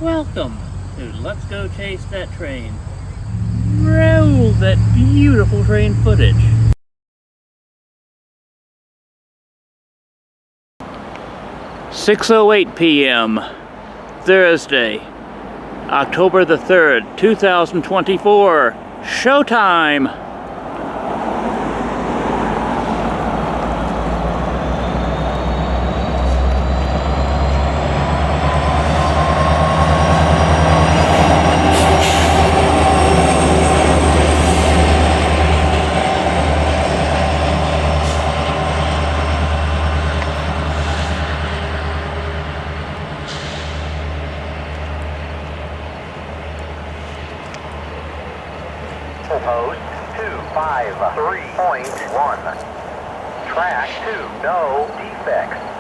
Welcome to Let's Go Chase That Train. Roll that beautiful train footage. "6:08 p.m. Thursday, October the 3rd, 2024. Showtime! Post 253.1. Track 2, no defects.